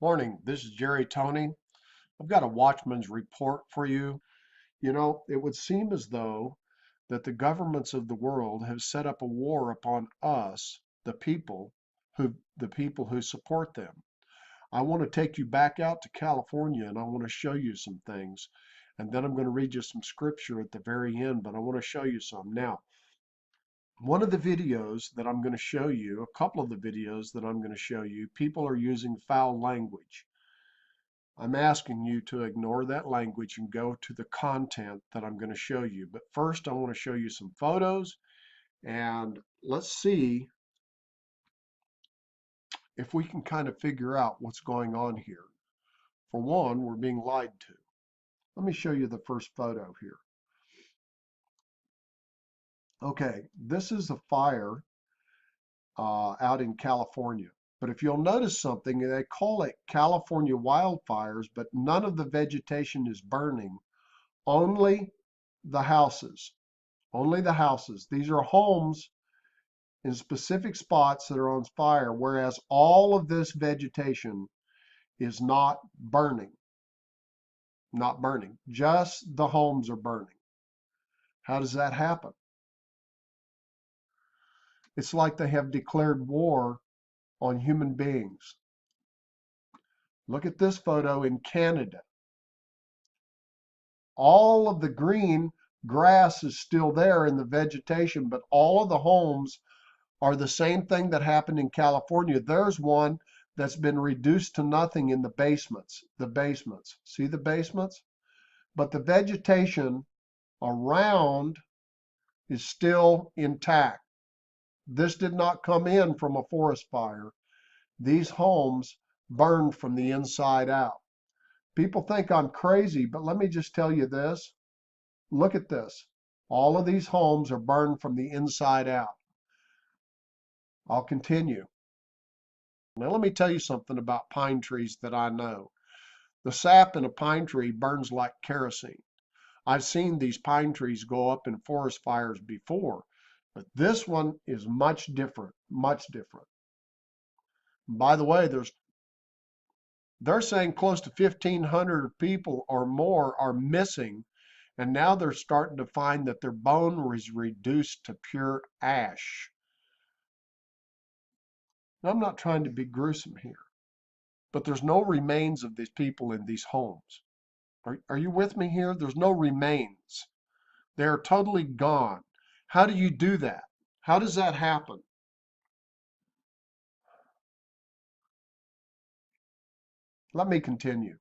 Morning, this is Jerry Tony. I've got a watchman's report for you. It would seem as though that the governments of the world have set up a war upon us, the people who support them. I want to take you back out to California and I want to show you some things. And then I'm going to read you some scripture at the very end, but I want to show you some. Now, one of the videos that I'm going to show you, a couple of the videos that I'm going to show you, people are using foul language. I'm asking you to ignore that language and go to the content that I'm going to show you. But first, I want to show you some photos, and let's see if we can kind of figure out what's going on here. For one, we're being lied to. Let me show you the first photo here. Okay, this is a fire out in California. But if you'll notice something, they call it California wildfires, but none of the vegetation is burning, only the houses. Only the houses. These are homes in specific spots that are on fire, whereas all of this vegetation is not burning. Not burning. Just the homes are burning. How does that happen? It's like they have declared war on human beings. Look at this photo in Canada. All of the green grass is still there in the vegetation, but all of the homes are the same thing that happened in California. There's one that's been reduced to nothing in the basements. The basements. See the basements? But the vegetation around is still intact. This did not come in from a forest fire. These homes burned from the inside out. People think I'm crazy, but let me just tell you this. Look at this. All of these homes are burned from the inside out. I'll continue. Now, let me tell you something about pine trees that I know. The sap in a pine tree burns like kerosene. I've seen these pine trees go up in forest fires before, but this one is much different, much different. By the way, they're saying close to 1,500 people or more are missing, and now they're starting to find that their bone was reduced to pure ash. Now, I'm not trying to be gruesome here, but there's no remains of these people in these homes. Are you with me here? There's no remains. They're totally gone. How do you do that? How does that happen? Let me continue.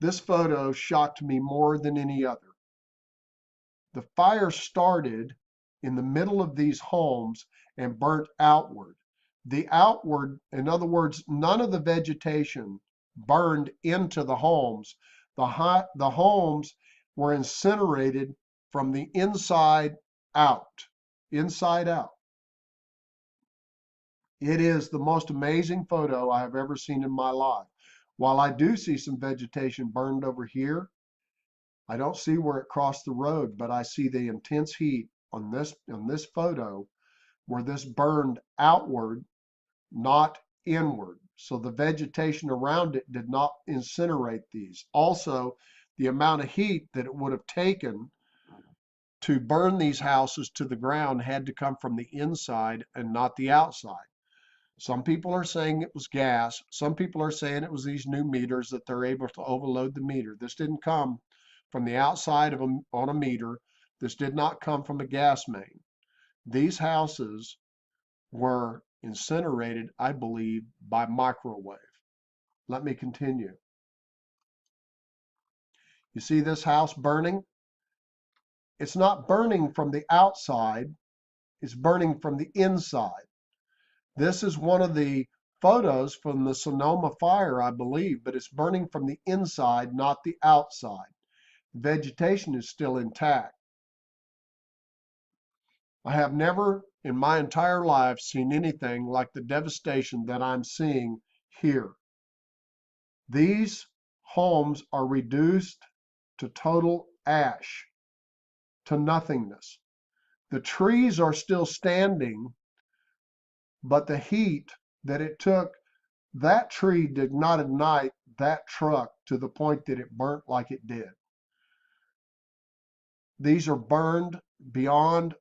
This photo shocked me more than any other. The fire started in the middle of these homes and burnt outward. The outward, in other words, none of the vegetation burned into the homes. The homes were incinerated from the inside out. Inside out. It is the most amazing photo I have ever seen in my life. While I do see some vegetation burned over here, I don't see where it crossed the road, but I see the intense heat on this photo where this burned outward, not inward. So the vegetation around it did not incinerate these. Also, the amount of heat that it would have taken to burn these houses to the ground had to come from the inside and not the outside. Some people are saying it was gas. Some people are saying it was these new meters that they're able to overload the meter. This didn't come from the outside of on a meter. This did not come from a gas main. These houses were incinerated, I believe, by microwave. Let me continue. You see this house burning? It's not burning from the outside, it's burning from the inside. This is one of the photos from the Sonoma fire, I believe, but it's burning from the inside, not the outside. Vegetation is still intact. I have never in my entire life seen anything like the devastation that I'm seeing here. These homes are reduced to total ash, to nothingness. The trees are still standing but the heat that it took that tree did not ignite that truck to the point that it burnt like it did. These are burned beyond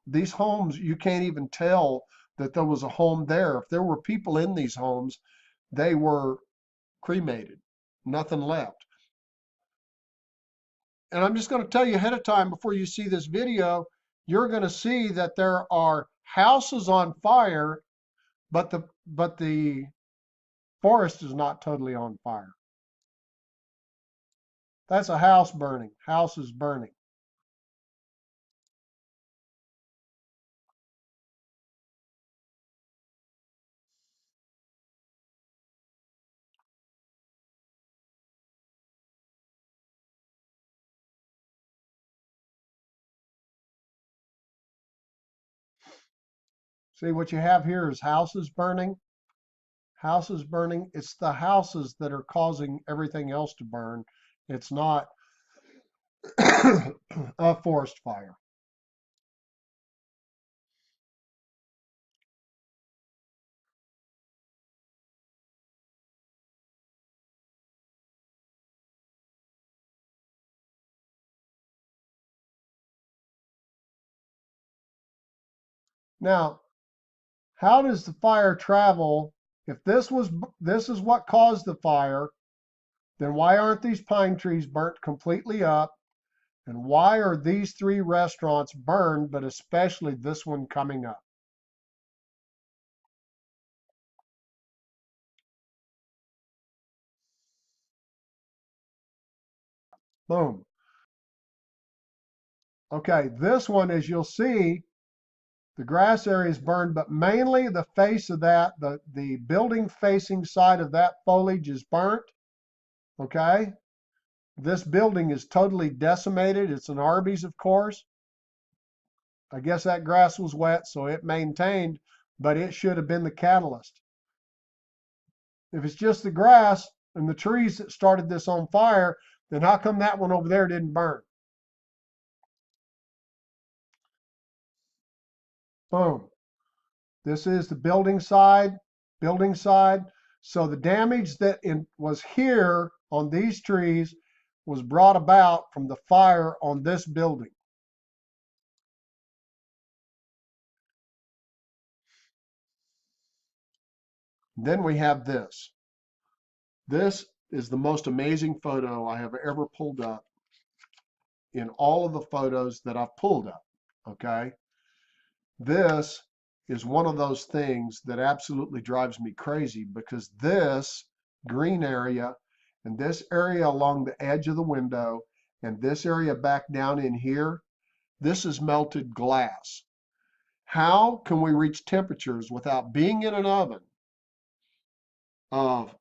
these homes. You can't even tell that there was a home there. If there were people in these homes, they were cremated, nothing left. And I'm just going to tell you ahead of time before you see this video, you're going to see that there are houses on fire, but the forest is not totally on fire. That's a house burning. House is burning. See what you have here is houses burning. Houses burning. It's the houses that are causing everything else to burn. It's not a forest fire. Now, how does the fire travel? If this is what caused the fire, then why aren't these pine trees burnt completely up? And why are these three restaurants burned, but especially this one coming up? Boom. Okay, this one, as you'll see, the grass area is burned, but mainly the face of that, the building facing side of that foliage is burnt. Okay, this building is totally decimated. It's an Arby's, of course. I guess that grass was wet, so it maintained, but it should have been the catalyst. If it's just the grass and the trees that started this on fire, then how come that one over there didn't burn? Boom. This is the building side, building side. So the damage that was here on these trees was brought about from the fire on this building. Then we have this. This is the most amazing photo I have ever pulled up in all of the photos that I've pulled up. Okay. This is one of those things that absolutely drives me crazy because this green area and this area along the edge of the window and this area back down in here, this is melted glass. How can we reach temperatures without being in an oven of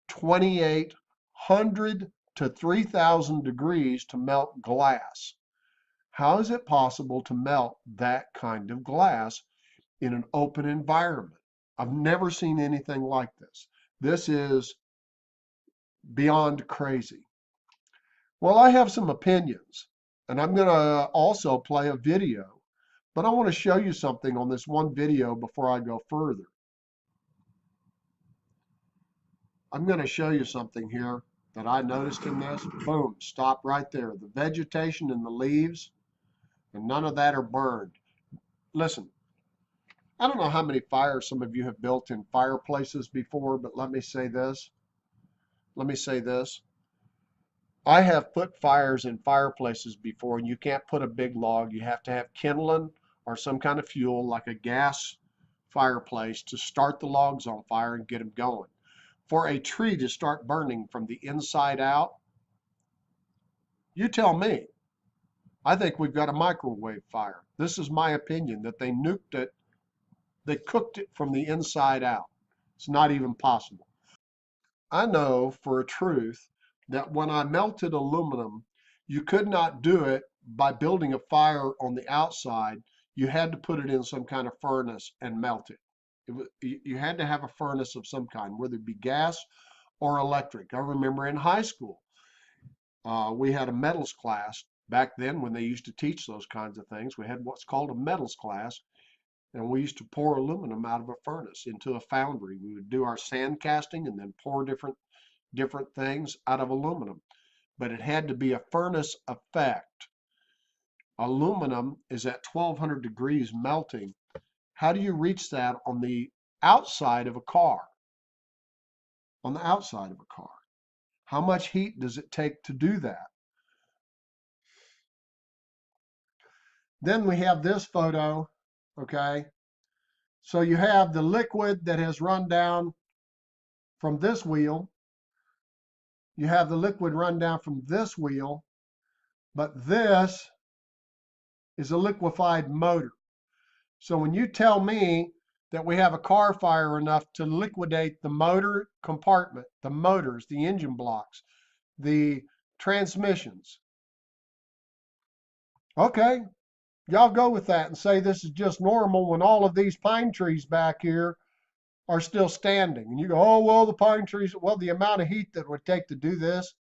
2,800 to 3,000 degrees to melt glass? How is it possible to melt that kind of glass in an open environment? I've never seen anything like this. This is beyond crazy. Well, I have some opinions, and I'm going to also play a video, but I want to show you something on this one video before I go further. I'm going to show you something here that I noticed in this. Boom, stop right there. The vegetation and the leaves, and none of that are burned. Listen, I don't know how many fires some of you have built in fireplaces before, but let me say this. I have put fires in fireplaces before, and you can't put a big log. You have to have kindling or some kind of fuel like a gas fireplace to start the logs on fire and get them going. For a tree to start burning from the inside out, you tell me. I think we've got a microwave fire. This is my opinion, that they nuked it, they cooked it from the inside out. It's not even possible. I know for a truth that when I melted aluminum, you could not do it by building a fire on the outside. You had to put it in some kind of furnace and melt it. You had to have a furnace of some kind, whether it be gas or electric. I remember in high school, we had a metals class back then when they used to teach those kinds of things. We had what's called a metals class, And we used to pour aluminum out of a furnace into a foundry. We would do our sand casting and then pour different things out of aluminum. But it had to be a furnace effect. Aluminum is at 1200 degrees melting. How do you reach that on the outside of a car? On the outside of a car. How much heat does it take to do that? Then we have this photo, okay? So you have the liquid that has run down from this wheel. You have the liquid run down from this wheel, but this is a liquefied motor. So when you tell me that we have a car fire enough to liquidate the motor compartment, the motors, the engine blocks, the transmissions, okay, y'all go with that and say this is just normal when all of these pine trees back here are still standing. And you go, oh, well, the pine trees, well, the amount of heat that it would take to do this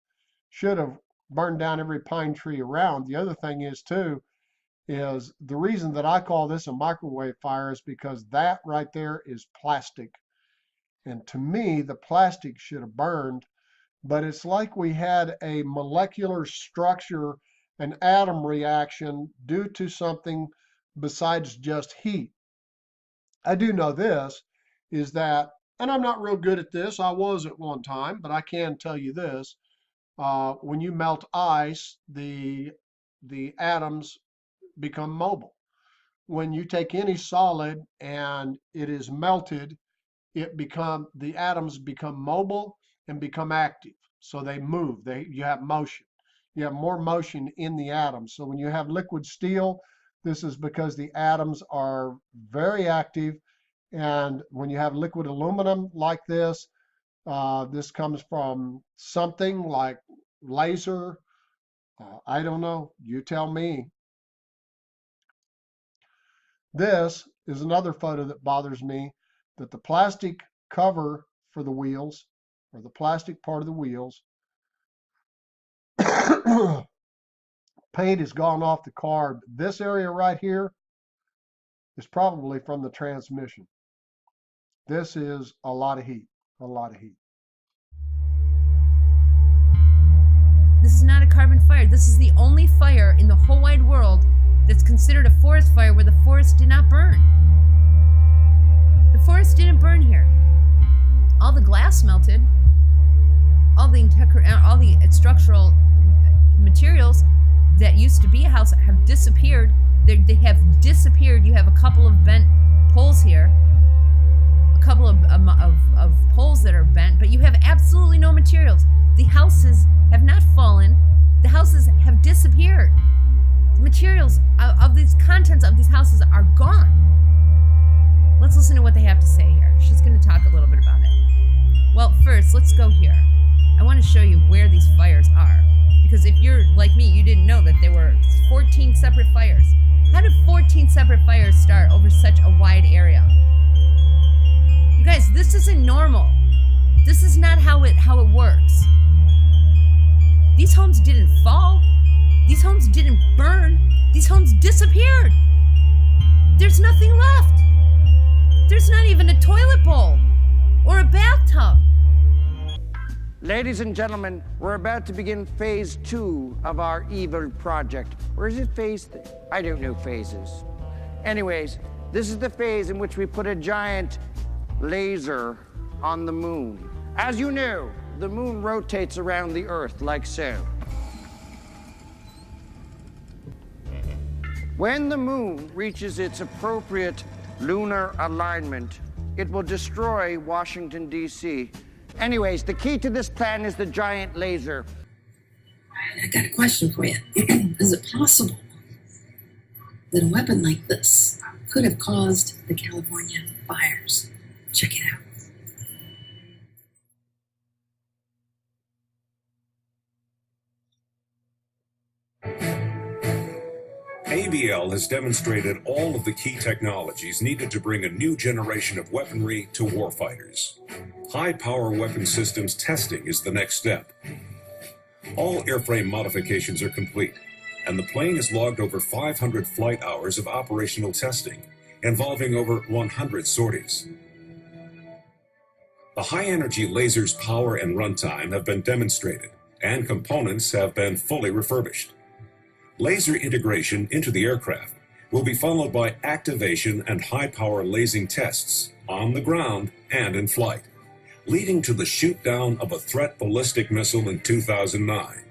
should have burned down every pine tree around. The other thing is, too, is the reason that I call this a microwave fire is because that right there is plastic. And to me, the plastic should have burned, but it's like we had a molecular structure, an atom reaction due to something besides just heat. I do know this, is that, and I'm not real good at this, I was at one time, but I can tell you this, when you melt ice, the atoms become mobile. When you take any solid and it is melted, the atoms become mobile and become active. So they move, you have motion. You have more motion in the atoms. So when you have liquid steel, this is because the atoms are very active. And when you have liquid aluminum like this comes from something like laser. I don't know. You tell me. This is another photo that bothers me, that the plastic cover for the wheels, or the plastic part of the wheels, paint has gone off the car. This area right here is probably from the transmission. This is a lot of heat, a lot of heat. This is not a carbon fire. This is the only fire in the whole wide world that's considered a forest fire where the forest did not burn. The forest didn't burn here. All the glass melted. All the structural materials that used to be a house have disappeared. They have disappeared. You have a couple of bent poles here. A couple of poles that are bent, but you have absolutely no materials. The houses have not fallen. The houses have disappeared. The materials of these contents of these houses are gone. Let's listen to what they have to say here. She's going to talk a little bit about it. Well, first, let's go here. I want to show you where these fires are. Because if you're like me, you didn't know that there were 14 separate fires. How did 14 separate fires start over such a wide area? You guys, this isn't normal. This is not how it works. These homes didn't fall. These homes didn't burn. These homes disappeared. There's nothing left. There's not even a toilet bowl or a bathtub. Ladies and gentlemen, we're about to begin phase 2 of our evil project. Or is it phase 3? I don't know phases. Anyways, this is the phase in which we put a giant laser on the moon. As you know, the moon rotates around the Earth like so. When the moon reaches its appropriate lunar alignment, it will destroy Washington, D.C. Anyways, the key to this plan is the giant laser. I got a question for you. Is it possible that a weapon like this could have caused the California fires? Check it out. ABL has demonstrated all of the key technologies needed to bring a new generation of weaponry to warfighters. High-power weapon systems testing is the next step. All airframe modifications are complete, and the plane has logged over 500 flight hours of operational testing, involving over 100 sorties. The high-energy laser's power and runtime have been demonstrated, and components have been fully refurbished. Laser integration into the aircraft will be followed by activation and high-power lasing tests on the ground and in flight, leading to the shoot-down of a threat ballistic missile in 2009.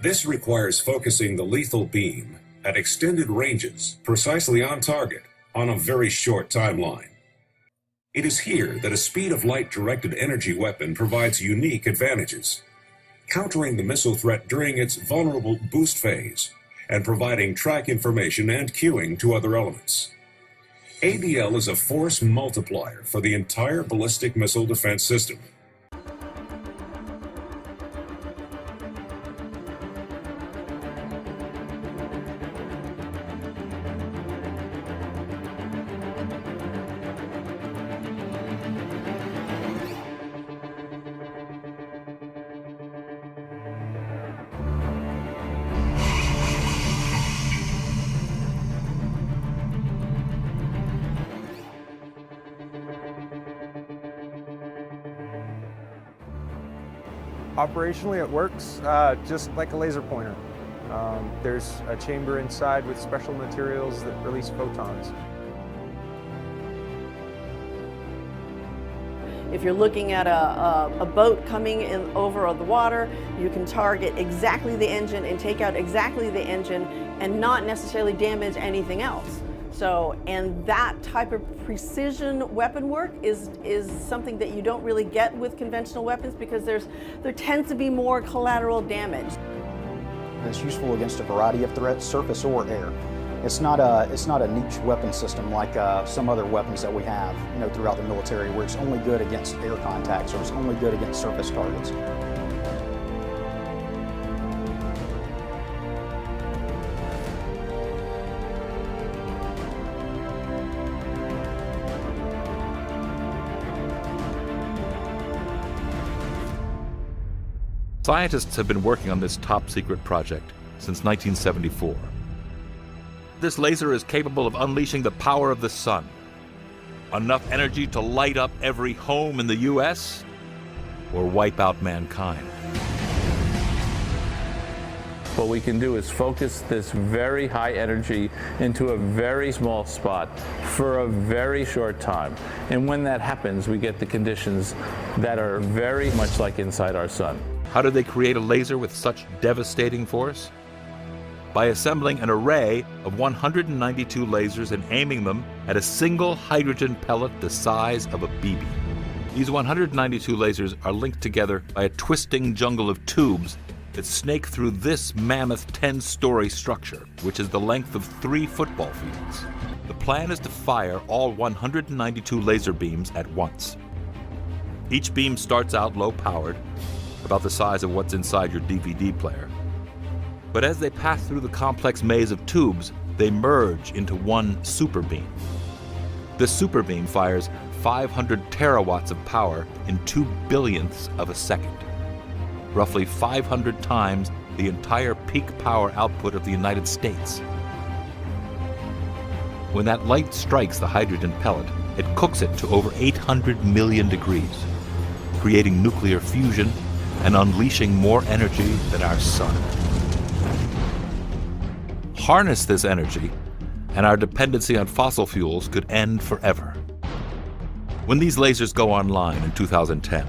This requires focusing the lethal beam at extended ranges, precisely on target, on a very short timeline. It is here that a speed-of-light-directed energy weapon provides unique advantages, countering the missile threat during its vulnerable boost phase and providing track information and cueing to other elements. ABL is a force multiplier for the entire ballistic missile defense system. Operationally, it works just like a laser pointer. There's a chamber inside with special materials that release photons. If you're looking at a boat coming in over the water, you can target exactly the engine and take out exactly the engine and not necessarily damage anything else. So, and that type of precision weapon work is something that you don't really get with conventional weapons because there tends to be more collateral damage. It's useful against a variety of threats, surface or air. It's not a niche weapon system like some other weapons that we have, throughout the military, where it's only good against air contacts or it's only good against surface targets. Scientists have been working on this top-secret project since 1974. This laser is capable of unleashing the power of the sun. Enough energy to light up every home in the U.S. or wipe out mankind. What we can do is focus this very high energy into a very small spot for a very short time. And when that happens, we get the conditions that are very much like inside our sun. How do they create a laser with such devastating force? By assembling an array of 192 lasers and aiming them at a single hydrogen pellet the size of a BB. These 192 lasers are linked together by a twisting jungle of tubes that snake through this mammoth 10-story structure, which is the length of 3 football fields. The plan is to fire all 192 laser beams at once. Each beam starts out low-powered, about the size of what's inside your DVD player. But as they pass through the complex maze of tubes, they merge into one super beam. This super beam fires 500 terawatts of power in 2 billionths of a second, roughly 500 times the entire peak power output of the United States. When that light strikes the hydrogen pellet, it cooks it to over 800 million degrees, creating nuclear fusion and unleashing more energy than our sun. Harness this energy, and our dependency on fossil fuels could end forever. When these lasers go online in 2010,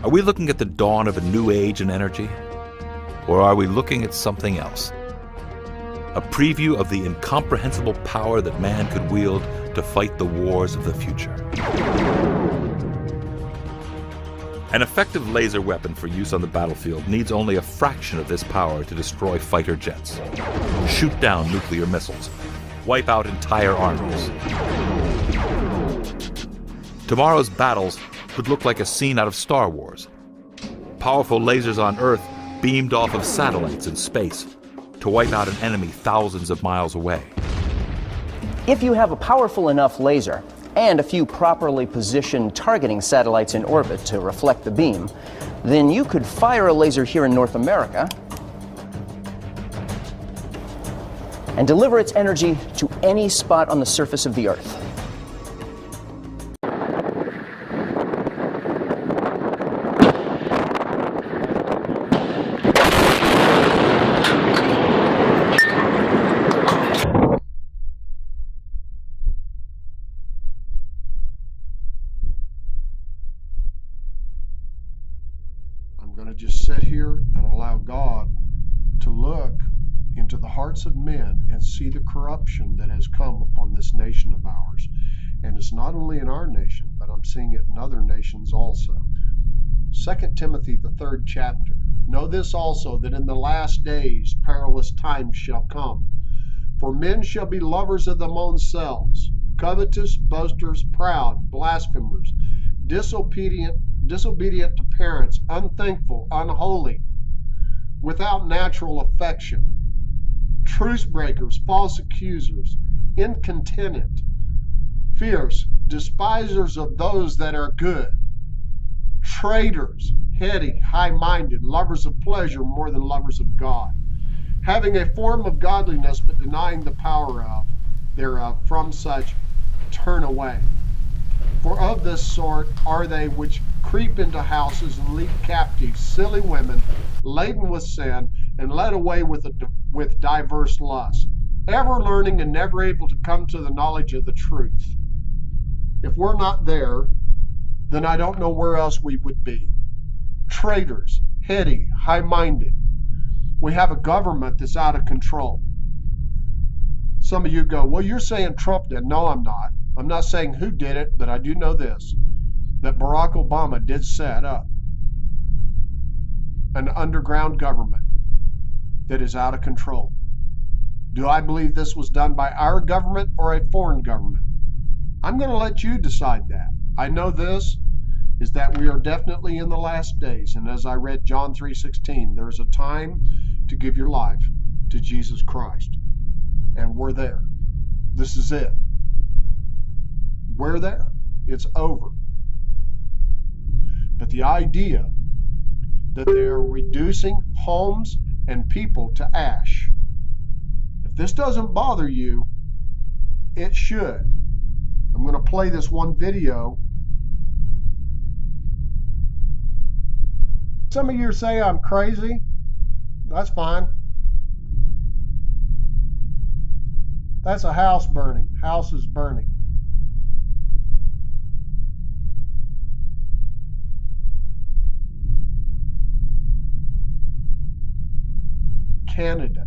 are we looking at the dawn of a new age in energy? Or are we looking at something else? A preview of the incomprehensible power that man could wield to fight the wars of the future. An effective laser weapon for use on the battlefield needs only a fraction of this power to destroy fighter jets, shoot down nuclear missiles, wipe out entire armies. Tomorrow's battles could look like a scene out of Star Wars. Powerful lasers on Earth beamed off of satellites in space to wipe out an enemy thousands of miles away. If you have a powerful enough laser and a few properly positioned targeting satellites in orbit to reflect the beam, then you could fire a laser here in North America and deliver its energy to any spot on the surface of the Earth. Just sit here and allow God to look into the hearts of men and see the corruption that has come upon this nation of ours. And it's not only in our nation, but I'm seeing it in other nations also. 2 Timothy, the 3rd chapter. Know this also, that in the last days perilous times shall come. For men shall be lovers of their own selves, covetous, boasters, proud, blasphemers, disobedient to parents, unthankful, unholy, without natural affection, truce breakers, false accusers, incontinent, fierce, despisers of those that are good, traitors, heady, high-minded, lovers of pleasure more than lovers of God, having a form of godliness but denying the power thereof. From such turn away. For of this sort are they which creep into houses and lead captive silly women, laden with sin, and led away with diverse lusts, ever learning and never able to come to the knowledge of the truth. If we're not there, then I don't know where else we would be. Traitors, heady, high-minded. We have a government that's out of control. Some of you go, well, you're saying Trump did. No, I'm not. I'm not saying who did it, but I do know this, that Barack Obama did set up an underground government that is out of control. Do I believe this was done by our government or a foreign government? I'm going to let you decide that. I know this is that we are definitely in the last days, and as I read John 3:16, there is a time to give your life to Jesus Christ, and we're there. This is it. We're there. It's over. But the idea that they are reducing homes and people to ash, if this doesn't bother you, it should. I'm going to play this one video. Some of you say I'm crazy. That's fine. That's a house burning. House is burning. Canada,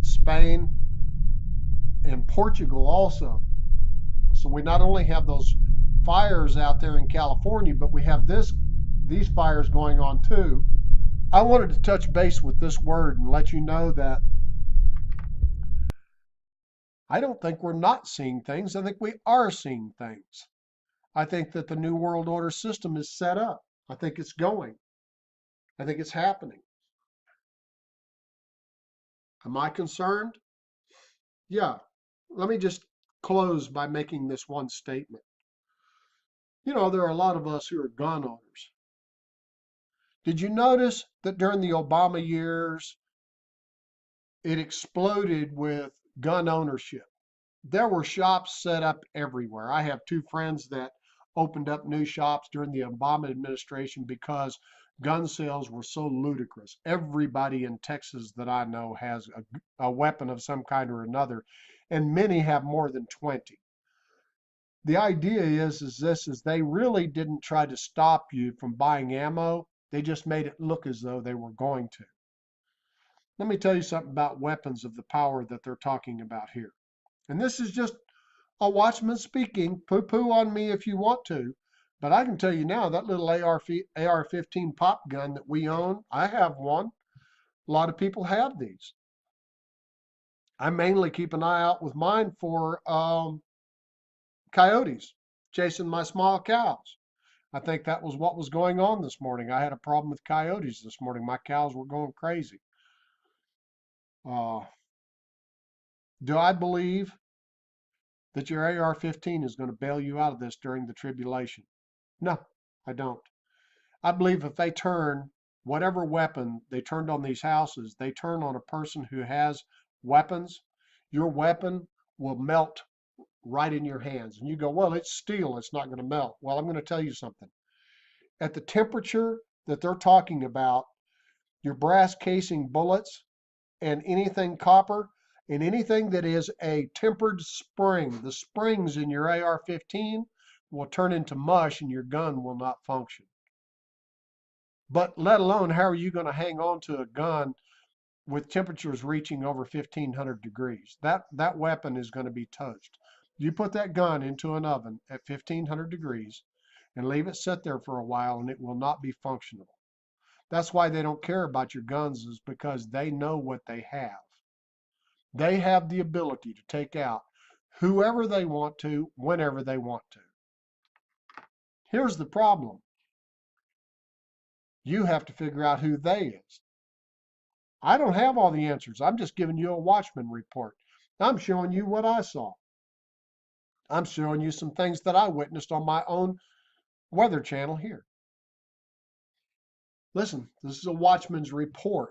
Spain, and Portugal also. So we not only have those fires out there in California, but we have these fires going on too. I wanted to touch base with this word and let you know that I don't think we're not seeing things. I think we are seeing things. I think that the New World Order system is set up. I think it's going. I think it's happening. Am I concerned? Yeah. Let me just close by making this one statement. You know, there are a lot of us who are gun owners. Did you notice that during the Obama years, it exploded with gun ownership? There were shops set up everywhere. I have two friends that opened up new shops during the Obama administration because gun sales were so ludicrous. Everybody in Texas that I know has a weapon of some kind or another, and many have more than 20. The idea is they really didn't try to stop you from buying ammo. They just made it look as though they were going to. Let me tell you something about weapons of the power that they're talking about here. And this is just a watchman speaking. Poo-poo on me if you want to. But I can tell you now, that little AR-15 pop gun that we own, I have one. A lot of people have these. I mainly keep an eye out with mine for coyotes chasing my small cows. I think that was what was going on this morning. I had a problem with coyotes this morning. My cows were going crazy. Do I believe that your AR-15 is going to bail you out of this during the tribulation? No, I don't. I believe if they turn whatever weapon they turned on these houses, they turn on a person who has weapons, your weapon will melt right in your hands. And you go, well, it's steel, it's not going to melt. Well, I'm going to tell you something. At the temperature that they're talking about, your brass casing bullets and anything copper and anything that is a tempered spring, the springs in your AR-15 will turn into mush and your gun will not function. But let alone, how are you going to hang on to a gun with temperatures reaching over 1500 degrees? That weapon is going to be toast. You put that gun into an oven at 1500 degrees and leave it sit there for a while and it will not be functional. That's why they don't care about your guns, is because they know what they have. They have the ability to take out whoever they want to, whenever they want to. Here's the problem. You have to figure out who they is. I don't have all the answers. I'm just giving you a Watchman report. I'm showing you what I saw. I'm showing you some things that I witnessed on my own Weather Channel here. Listen, this is a Watchman's report.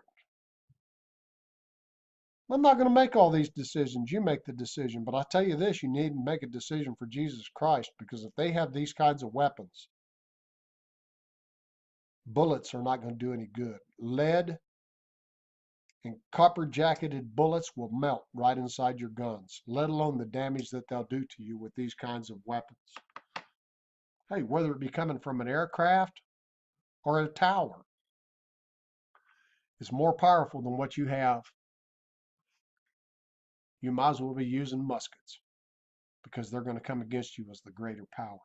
I'm not going to make all these decisions. You make the decision. But I'll tell you this, you need to make a decision for Jesus Christ, because if they have these kinds of weapons, bullets are not going to do any good. Lead and copper-jacketed bullets will melt right inside your guns, let alone the damage that they'll do to you with these kinds of weapons. Hey, whether it be coming from an aircraft or a tower, it's more powerful than what you have. You might as well be using muskets, because they're going to come against you as the greater power.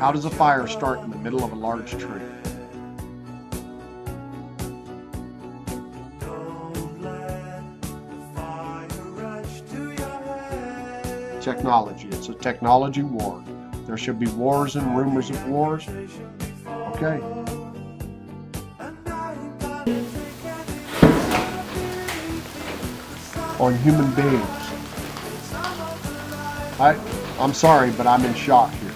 How does a fire start in the middle of a large tree? Technology. It's a technology war. There should be wars and rumors of wars. Okay. On human beings. I'm sorry, but I'm in shock here.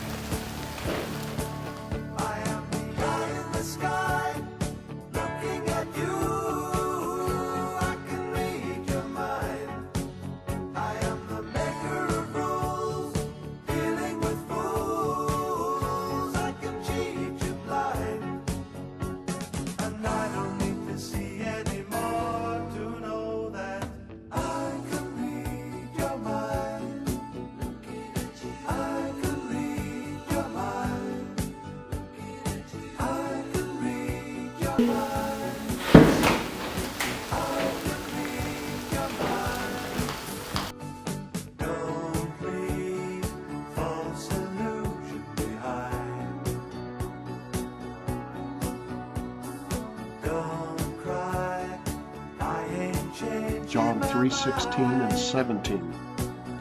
John 3:16 and 17.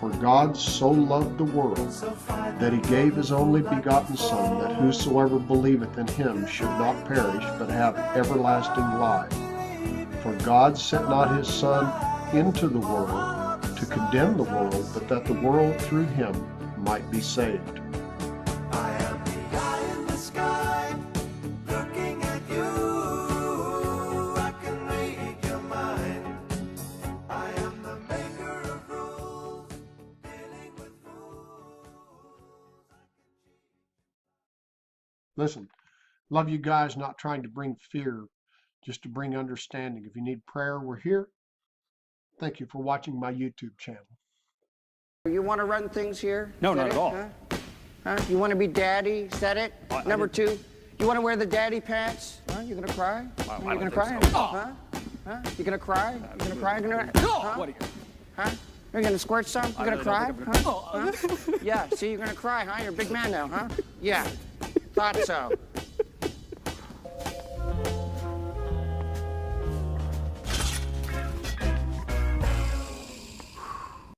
For God so loved the world that he gave his only begotten Son, that whosoever believeth in him should not perish, but have everlasting life. For God sent not his Son into the world to condemn the world, but that the world through him might be saved. Listen, love you guys, not trying to bring fear, just to bring understanding. If you need prayer, we're here. Thank you for watching my YouTube channel. You want to run things here? No, not at all. Huh? You want to be daddy? Is that it? Number 2, you want to wear the daddy pants? Huh? You gonna cry? You gonna cry? Huh? Huh? You gonna cry? You gonna cry? Huh? What are you? Huh? You're gonna squirt some? You gonna cry? Huh? Huh? Yeah, see, you're gonna cry, huh? You're a big man now, huh? Yeah, thought so.